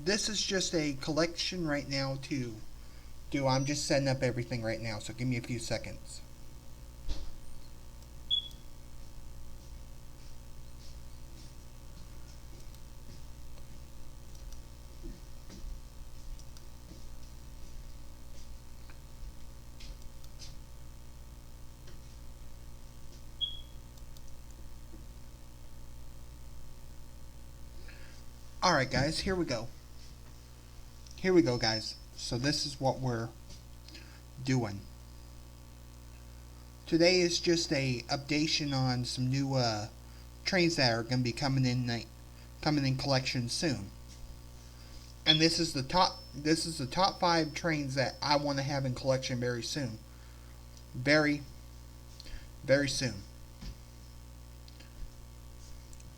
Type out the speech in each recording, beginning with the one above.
this is just a collection right now to do. I'm just setting up everything right now, so give me a few seconds. Alright guys, here we go. Here we go guys. So this is what we're doing. Today is just a updation on some new trains that are going to be coming in collection soon. And this is the top 5 trains that I want to have in collection very soon. Very soon.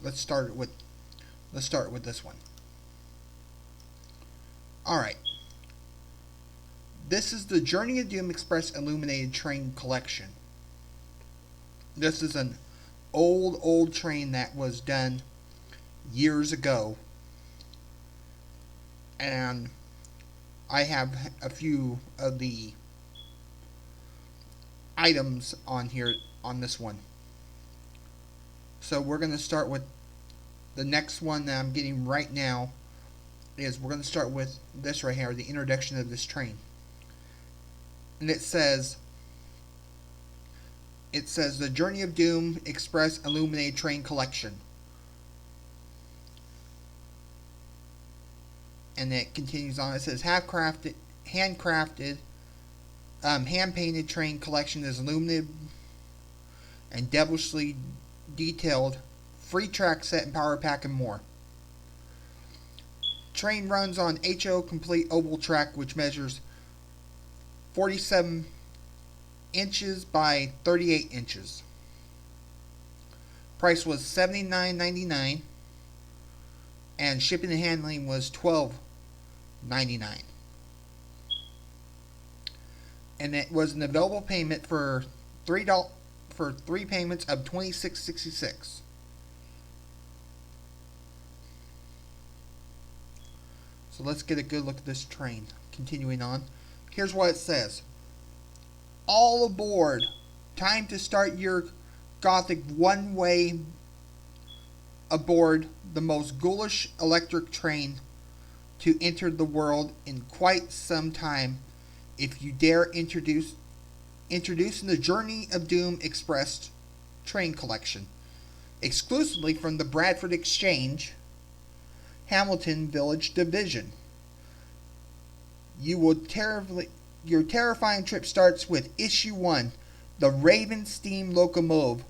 Let's start with this one. Alright. This is the Journey of Doom Express Illuminated train collection. This is an old train that was done years ago. And I have a few of the items on here on this one. So we're going to start with the next one that I'm getting right now. We're going to start with this right here, the introduction of this train. And it says the Journey of Doom Express Illuminated Train Collection. And it continues on. It says handcrafted, hand-painted train collection is illuminated and devilishly detailed. Free track set and power pack and more. Train runs on HO complete oval track which measures 47 inches by 38 inches. Price was $79.99 and shipping and handling was $12.99. And it was an available payment for three payments of $26.66. So let's get a good look at this train. Continuing on. Here's what it says. All aboard. Time to start your Gothic one-way aboard the most ghoulish electric train to enter the world in quite some time. If you dare introducing the Journey of Doom Express train collection. Exclusively from the Bradford Exchange, Hamilton Village Division. Your terrifying trip starts with Issue 1, the Raven Steam Locomotive.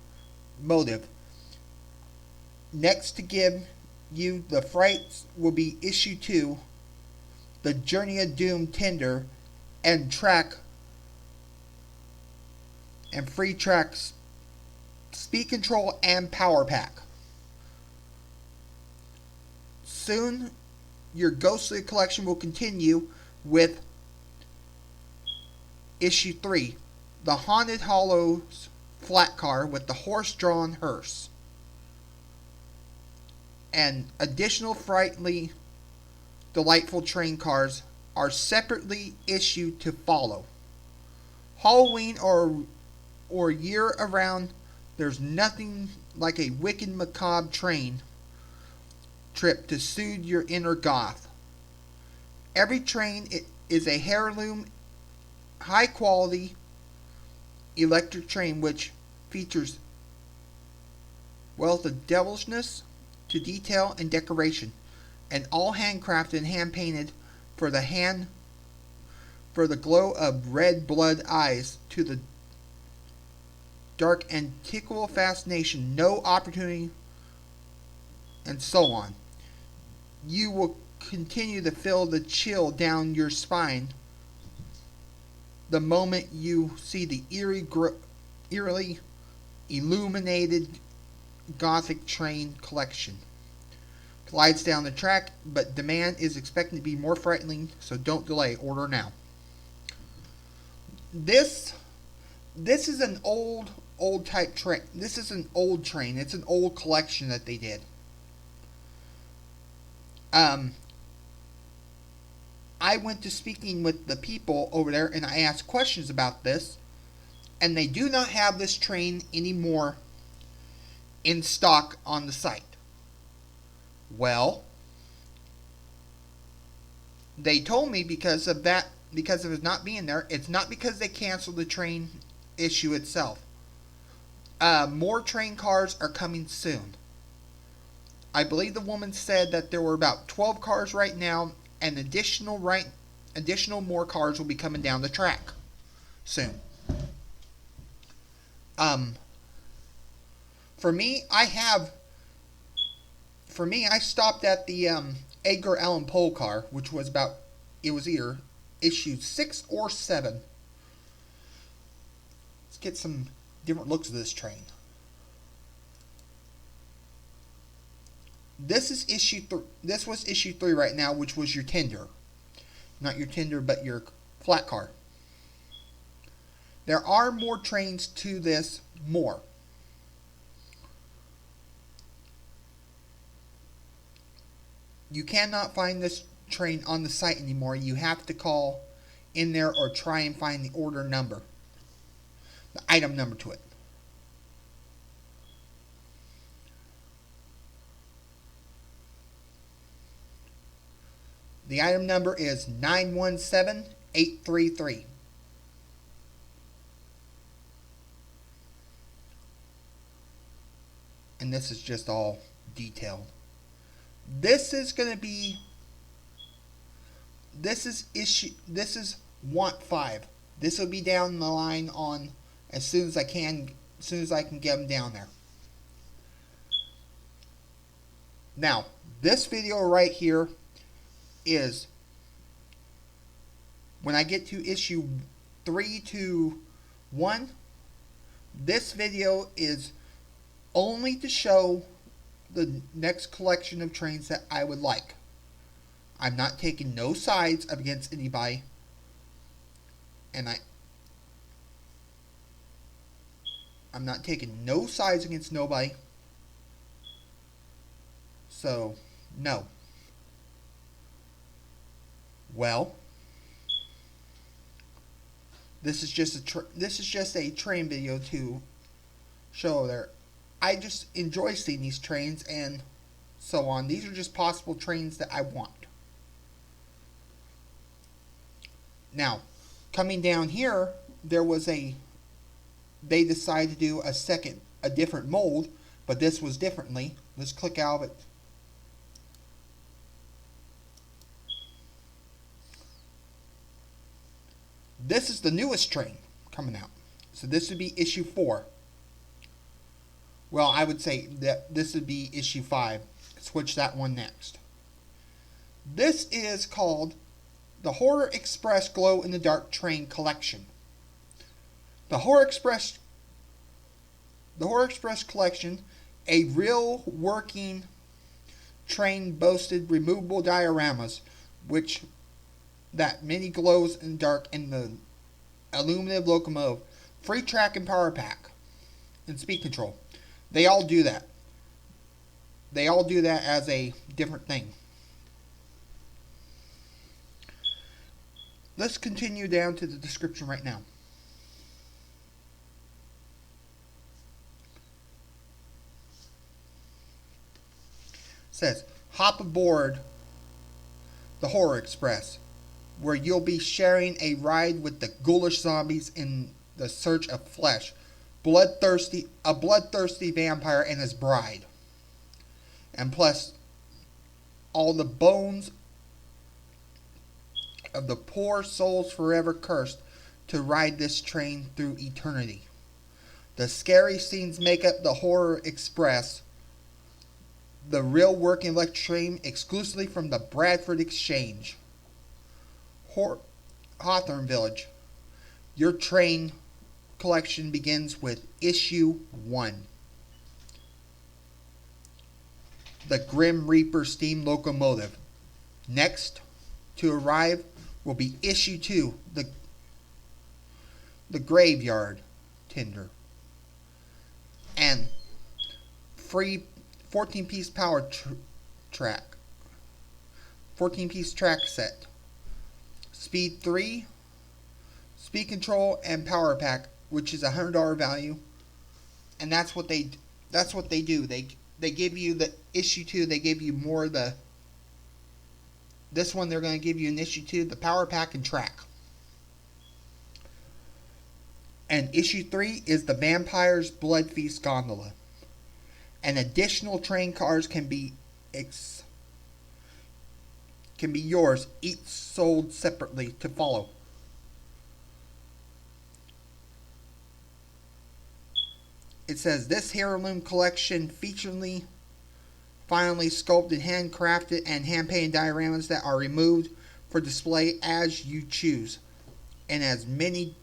Next to give you the frights will be Issue 2, the Journey of Doom Tender and track and free tracks, speed control and power pack. Soon, your ghostly collection will continue with Issue 3, the Haunted Hollows flat car with the horse-drawn hearse. And additional frightfully delightful train cars are separately issued to follow. Halloween or year around, there's nothing like a wicked macabre train trip to soothe your inner goth. Every train is a heirloom, high quality electric train which features wealth of devilishness to detail and decoration, and all handcrafted and hand painted for the glow of red blood eyes to the dark antiqual fascination, no opportunity, and so on. You will continue to feel the chill down your spine the moment you see the eerily illuminated Gothic train collection. Glides down the track, but demand is expected to be more frightening, so don't delay. Order now. This is an old type train. This is an old train. It's an old collection that they did. I went to speaking with the people over there and I asked questions about this, and they do not have this train anymore in stock on the site. Well, they told me because of it not being there, it's not because they canceled the train issue itself. More train cars are coming soon. I believe the woman said that there were about 12 cars right now, and additional more cars will be coming down the track soon. For me, I stopped at the Edgar Allan Poe car, which was it was either issue 6 or 7. Let's get some different looks of this train. This was issue 3 right now, which was your tender. Not your tender, but your flat car. There are more trains to this, more. You cannot find this train on the site anymore. You have to call in there or try and find the order number, the item number to it. The item number is 917833. And this is just all detailed. This is want 5. This will be down the line on as soon as I can get them down there. Now, this video right here is when I get to issue 3 to 1. This video is only to show the next collection of trains that I would like. I'm not taking no sides against anybody, and I'm not taking no sides against nobody. So, no. Well, this is just a train video to show there. I just enjoy seeing these trains and so on. These are just possible trains that I want. Now, coming down here, they decided to do a different mold, but this was differently. Let's click out of it. This is the newest train coming out. So this would be issue 4. Well, I would say that this would be issue 5. Switch that one next. This is called the Horror Express Glow in the Dark Train Collection. The Horror Express Collection, a real working train boasted removable dioramas, that many glows in the dark in the Illuminated Locomotive, free track and power pack, and speed control. They all do that. They all do that as a different thing. Let's continue down to the description right now. It says, hop aboard the Horror Express, where you'll be sharing a ride with the ghoulish zombies in the search of flesh, a bloodthirsty vampire and his bride, and plus all the bones of the poor souls forever cursed to ride this train through eternity. The scary scenes make up the Horror Express, the real working electric train exclusively from the Bradford Exchange, Hawthorne Village. Your train collection begins with issue 1. The Grim Reaper Steam Locomotive. Next to arrive will be issue 2, the Graveyard Tender, and free 14-piece power track, 14-piece track set. speed 3, speed control, and power pack, which is a $100 value. And that's what they do. They give you the issue 2. They give you more of the. This one they're going to give you an issue 2, the power pack and track. And issue 3 is the Vampire's Blood Feast gondola. And additional train cars can be yours, each sold separately to follow. It says this heirloom collection featuring finely sculpted, handcrafted, and hand-painted dioramas that are removed for display as you choose, and as many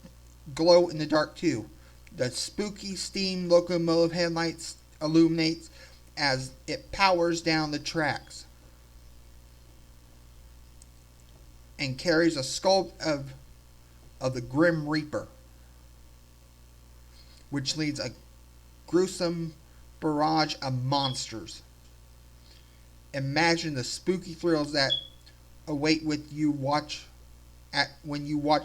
glow in the dark too. The spooky steam locomotive headlights illuminates as it powers down the tracks and carries a sculpt of the Grim Reaper, which leads a gruesome barrage of monsters. Imagine the spooky thrills that await when you watch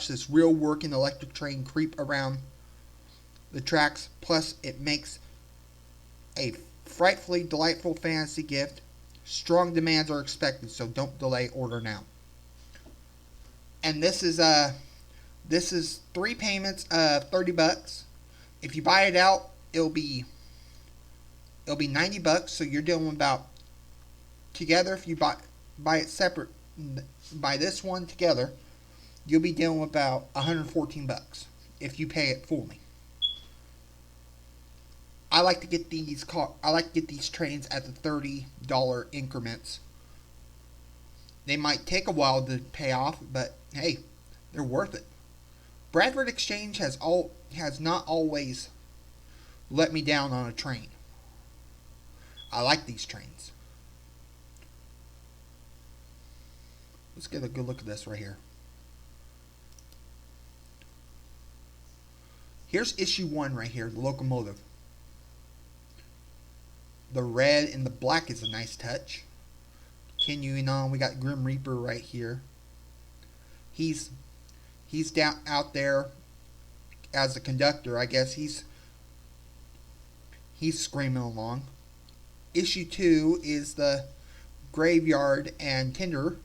this real working electric train creep around the tracks. Plus, it makes a frightfully delightful fantasy gift. Strong demands are expected, so don't delay. Order now. And this is 3 payments of $30. If you buy it out, it'll be $90. So you're dealing about together. If you buy it separate, buy this one together, you'll be dealing with about $114 if you pay it fully. I like to get these trains at the $30 increments. They might take a while to pay off, but hey, they're worth it. Bradford Exchange has not always let me down on a train. I like these trains. Let's get a good look at this right here. Here's issue 1 right here, the Locomotive. The red and the black is a nice touch. Continuing on, we got Grim Reaper right here. He's down out there as a conductor. I guess he's screaming along. Issue 2 is the Graveyard and Tinder.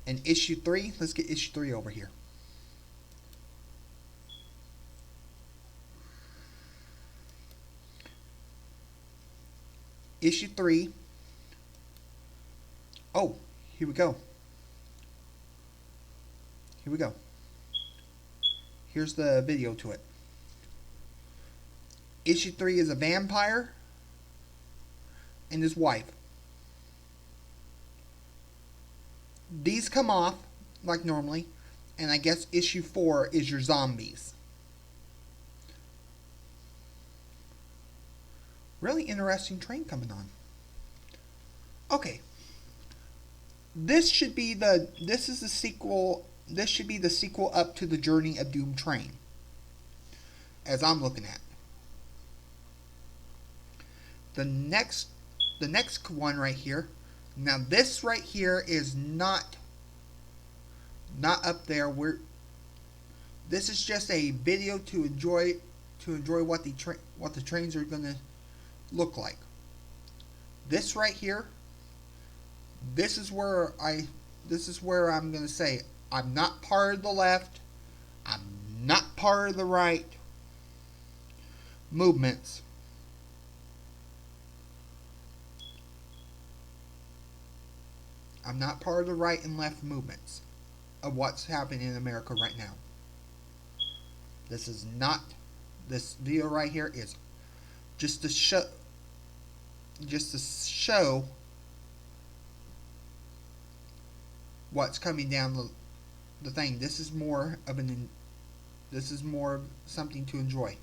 And issue 3, let's get issue 3 over here. Issue 3. Oh, here we go. Here we go. Here's the video to it. Issue 3 is a vampire and his wife. These come off like normally, and I guess issue 4 is your zombies. Really interesting train coming on. Okay. This should be the sequel up to the Journey of Doom train, as I'm looking at. The next one right here. Now this right here is not up there. This is just a video to enjoy what the trains are going to look like. This right here, this is where I'm going to say I'm not part of the left, I'm not part of the right movements. I'm not part of the right and left movements of what's happening in America right now. This video right here is just to show what's coming down the thing. This is more something to enjoy.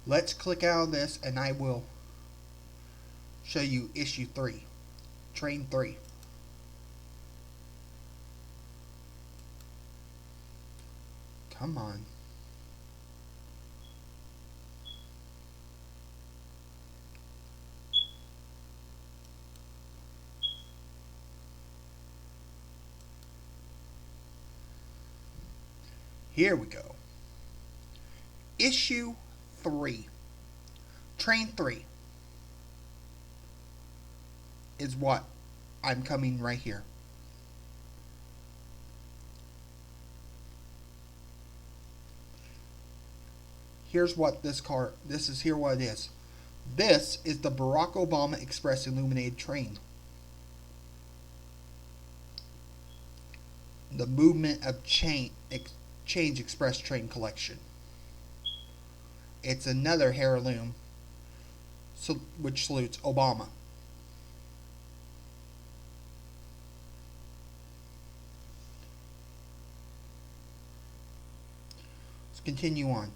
Let's click out of this and I will show you issue 3, train 3. Come on. Here we go. Issue 3. Train 3 is what I'm coming right here. Here's what this is here what it is. This is the Barack Obama Express Illuminated train. The Movement of Change Express train collection. It's another heirloom which salutes Obama. Let's continue on.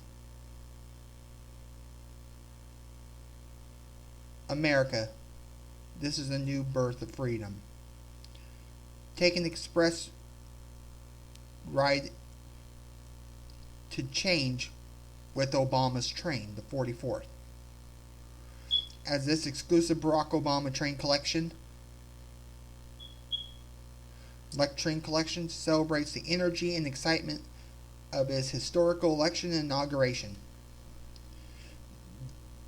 America, this is a new birth of freedom. Take an express ride to change with Obama's train, the 44th. As this exclusive Barack Obama train collection, celebrates the energy and excitement of his historical election and inauguration.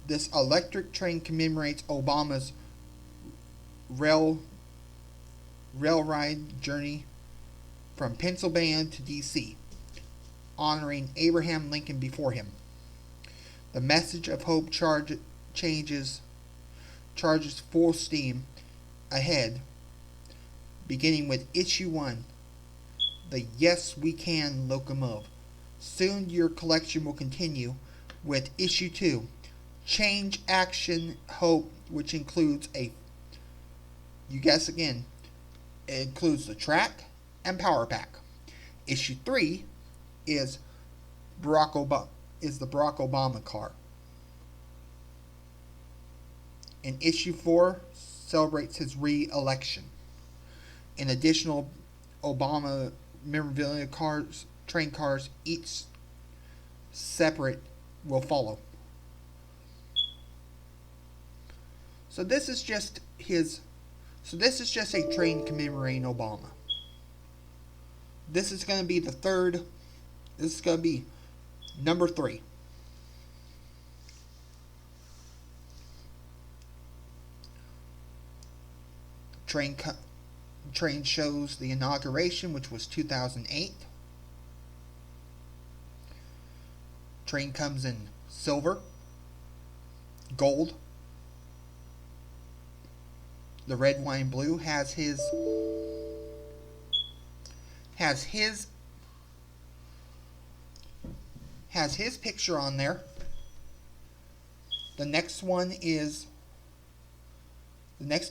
This electric train commemorates Obama's rail ride journey from Pennsylvania to D.C., honoring Abraham Lincoln before him. The message of hope charges full steam ahead, beginning with Issue 1, the Yes We Can Locomotive. Soon your collection will continue with Issue 2, Change, Action, Hope, which includes you guess again, it includes the track and power pack. Issue 3 is the Barack Obama car. And Issue 4 celebrates his re-election. And additional Obama memorabilia train cars, each separate, will follow. So this is just a train commemorating Obama. This is going to be this is going to be number 3. Train shows the inauguration, which was 2008. Train comes in silver, gold. The red, wine, blue has his picture on there. The next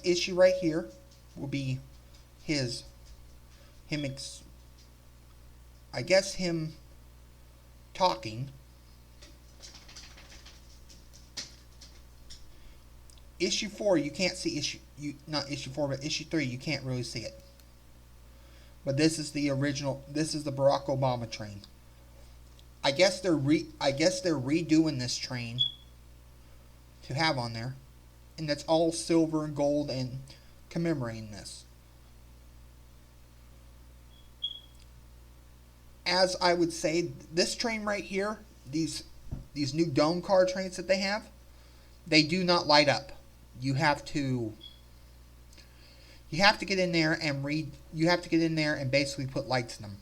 issue right here will be him talking. Issue 4, you can't see not issue 4, but issue 3, you can't really see it. But this is the original. This is the Barack Obama train. I guess they're redoing this train to have on there, and that's all silver and gold and commemorating this. As I would say, this train right here, these new dome car trains that they have, they do not light up. You have to get in there and you have to get in there and basically put lights in them.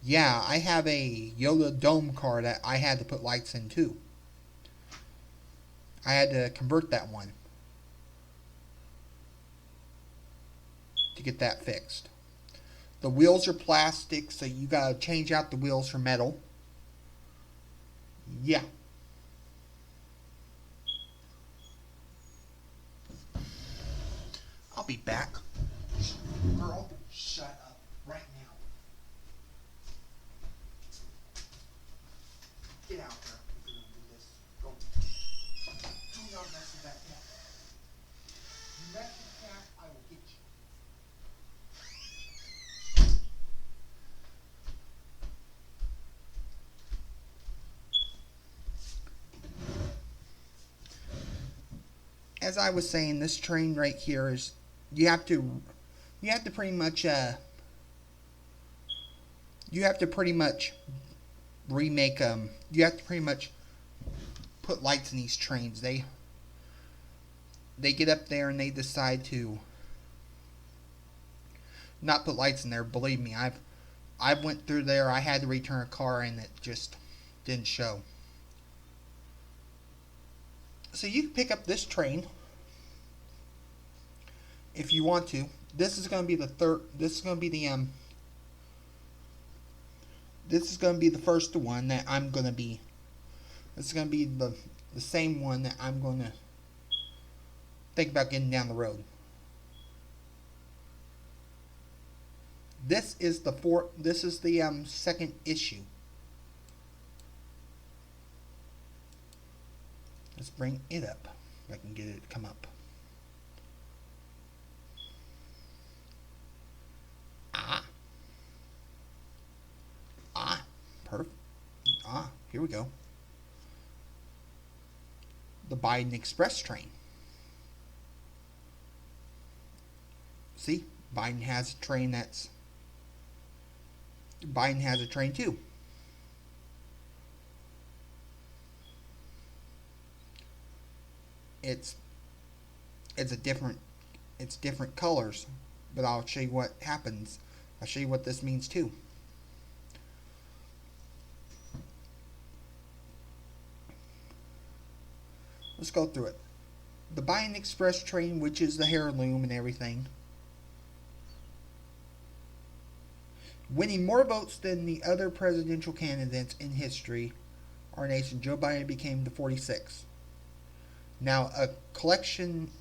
Yeah, I have a Yoda dome car that I had to put lights in too. I had to convert that one to get that fixed. The wheels are plastic, so you gotta change out the wheels for metal. Yeah. I'll be back. Girl, shut up right now. Get out there if you're gonna do this. Go. Do not mess with that cat. You mess with the cat, I will get you. As I was saying, this train right here is you have to pretty much you have to pretty much remake you have to pretty much put lights in these trains. They get up there and they decide to not put lights in there. Believe me, I went through there. I had to return a car and it just didn't show. So you can pick up this train if you want to. This is going to be the third. This is going to be the This is going to be the first one that I'm going to be. This is going to be the same one that I'm going to think about getting down the road. This is the second issue. Let's bring it up. If I can get it to come up. Perfect. Here we go. The Bidden Express train. See, Bidden has a train that's. Bidden has a train too. It's different colors, but I'll show you what happens. I'll show you what this means too. Let's go through it. The Bidden Express train, which is the heirloom and everything, winning more votes than the other presidential candidates in history, our nation, Joe Biden became the 46th. Now, a collection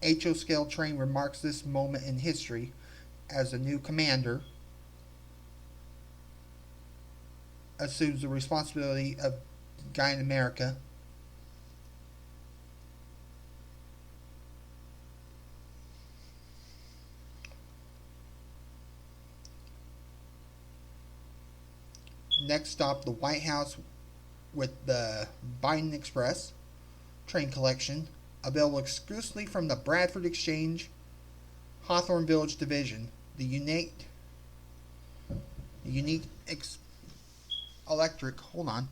HO scale train remarks this moment in history as a new commander assumes the responsibility of guiding America. Next stop, the White House with the Bidden Express train collection, available exclusively from the Bradford Exchange, Hawthorne Village Division. The unique electric. Hold on.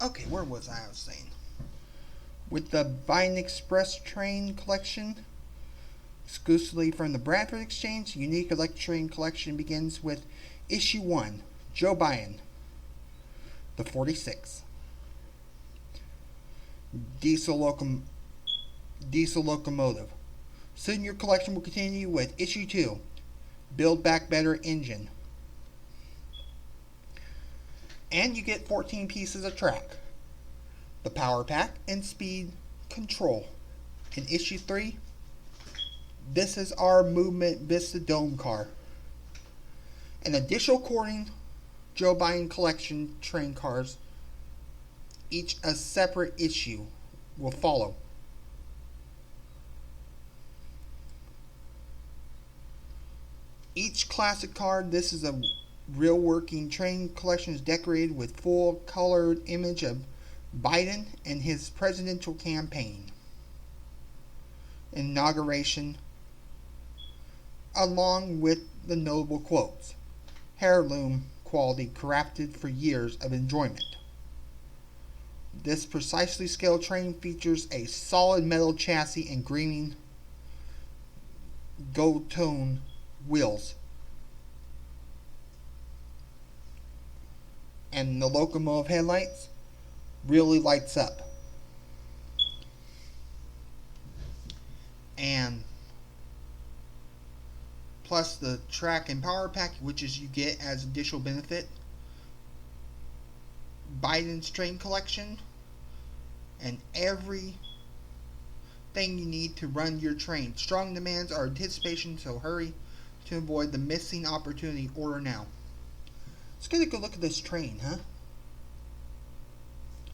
Okay, where was I? I was saying. With the Bidden Express train collection, exclusively from the Bradford Exchange, unique electric train collection begins with Issue 1, Joe Biden, the 46th. Diesel Locomotive. Soon your collection will continue with Issue 2, Build Back Better Engine. And you get 14 pieces of track, the power pack and speed control. In Issue 3, this is our Movement Vista Dome car. An additional Corning Joe Biden collection train cars, each a separate issue, will follow. Each classic car, this is a real working train collection, is decorated with full colored image of Biden and his presidential campaign inauguration, along with the notable quotes. Heirloom quality crafted for years of enjoyment. This precisely scaled train features a solid metal chassis and gleaming gold tone wheels. And the locomotive headlights really lights up. And plus the track and power pack, which is you get as additional benefit, Biden's train collection, and every thing you need to run your train. Strong demands are anticipation, so hurry to avoid the missing opportunity. Order now. Let's get a good look at this train, huh?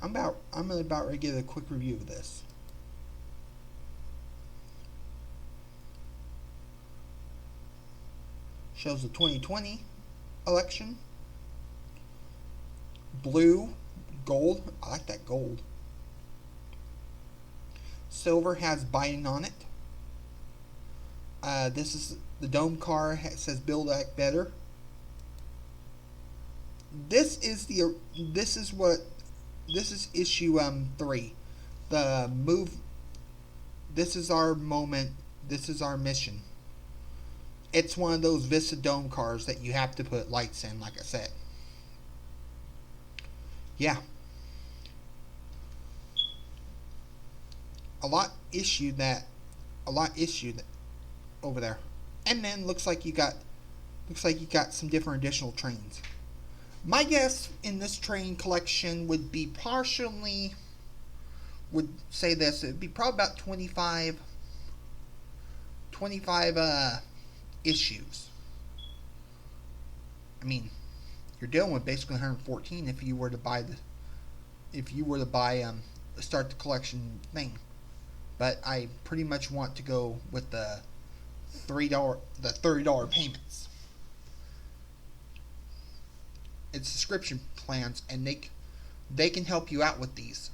I'm about ready to give a quick review of this. Shows the 2020 election. Blue, gold. I like that gold. Silver has Biden on it. This is the dome car. Says "Build Back Better." This is issue 3. The move. This is our moment. This is our mission. It's one of those Vista dome cars that you have to put lights in, like I said. Yeah. A lot issued over there. And then looks like you got some different additional trains. My guess in this train collection would be would say this, it'd be probably about 25 issues. I mean, you're dealing with basically 114 if you were to buy start the collection thing. But I pretty much want to go with the $30 payments. It's subscription plans, and they can help you out with these.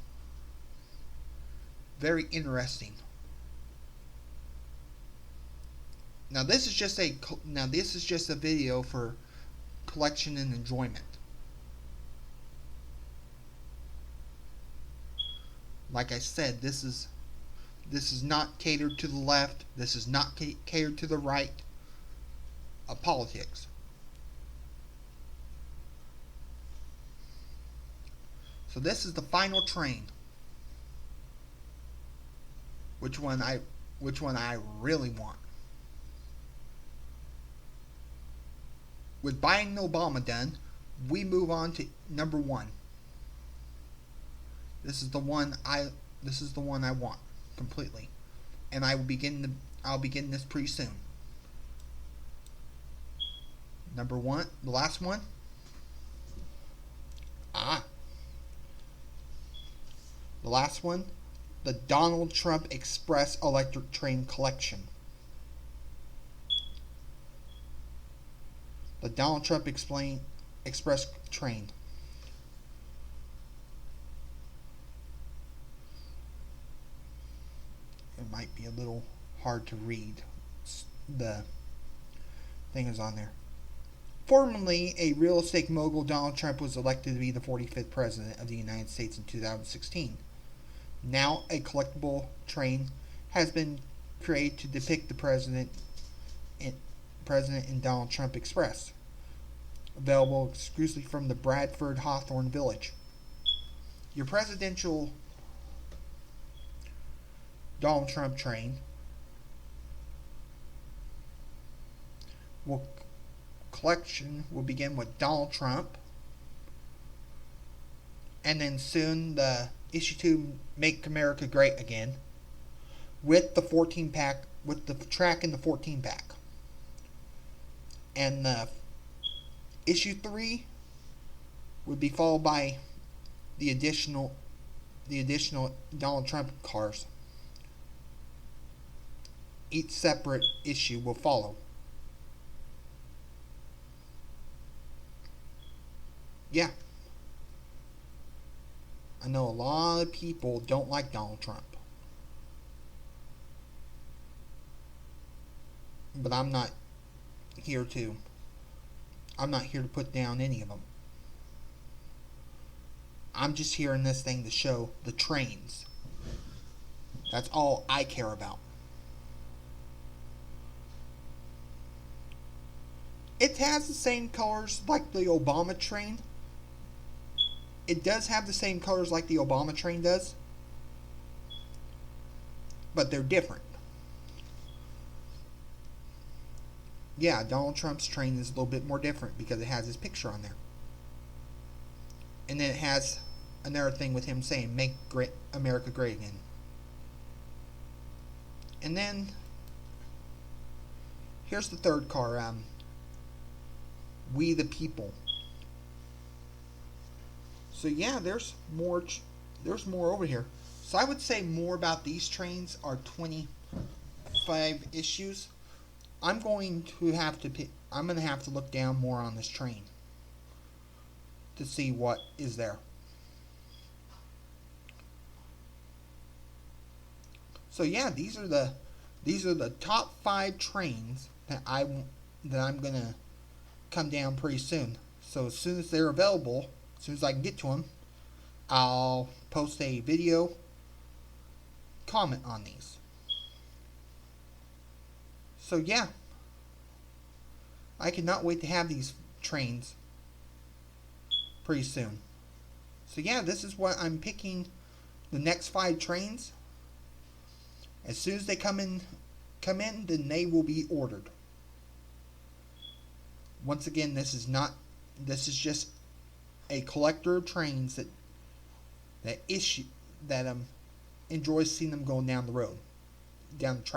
Very interesting. Now this is just a video for collection and enjoyment. Like I said, this is not catered to the left. This is not catered to the right of politics. So this is the final train. Which one I really want. With Biden and Obama done, we move on to number 1. This is the one I want completely, and I'll begin this pretty soon. Number 1, the last one. The last one, the Donald Trump Express Electric Train Collection. The Donald Trump Express Train. It might be a little hard to read. The thing is on there. Formerly a real estate mogul, Donald Trump was elected to be the 45th President of the United States in 2016. Now a collectible train has been created to depict the President in Donald Trump Express. Available exclusively from the Bradford Hawthorne Village. Your presidential Donald Trump train collection will begin with Donald Trump, and then soon the issue 2, Make America Great Again, with the 14 pack, with the track in the 14 pack. And the issue 3 would be followed by the additional Donald Trump cars. Each separate issue will follow. Yeah. I know a lot of people don't like Donald Trump. But I'm not here to put down any of them. I'm just here in this thing to show the trains. That's all I care about. It has the same colors like the Obama train. It does have the same colors like the Obama train does. But they're different. Yeah, Donald Trump's train is a little bit more different because it has his picture on there. And then it has another thing with him saying, "Make America Great Again." And then here's the third car, We the People. So yeah, there's more over here. So I would say more about these trains are 25 issues. I'm going to have to look down more on this train to see what is there. So yeah, these are the top 5 trains that I'm gonna come down pretty soon. So as soon as they're available, as soon as I can get to them, I'll post a video comment on these. So yeah, I cannot wait to have these trains pretty soon. So yeah, this is what I'm picking, the next 5 trains. As soon as they come in, then they will be ordered. Once again, this is just a collector of trains that enjoys seeing them going down the road, down the track.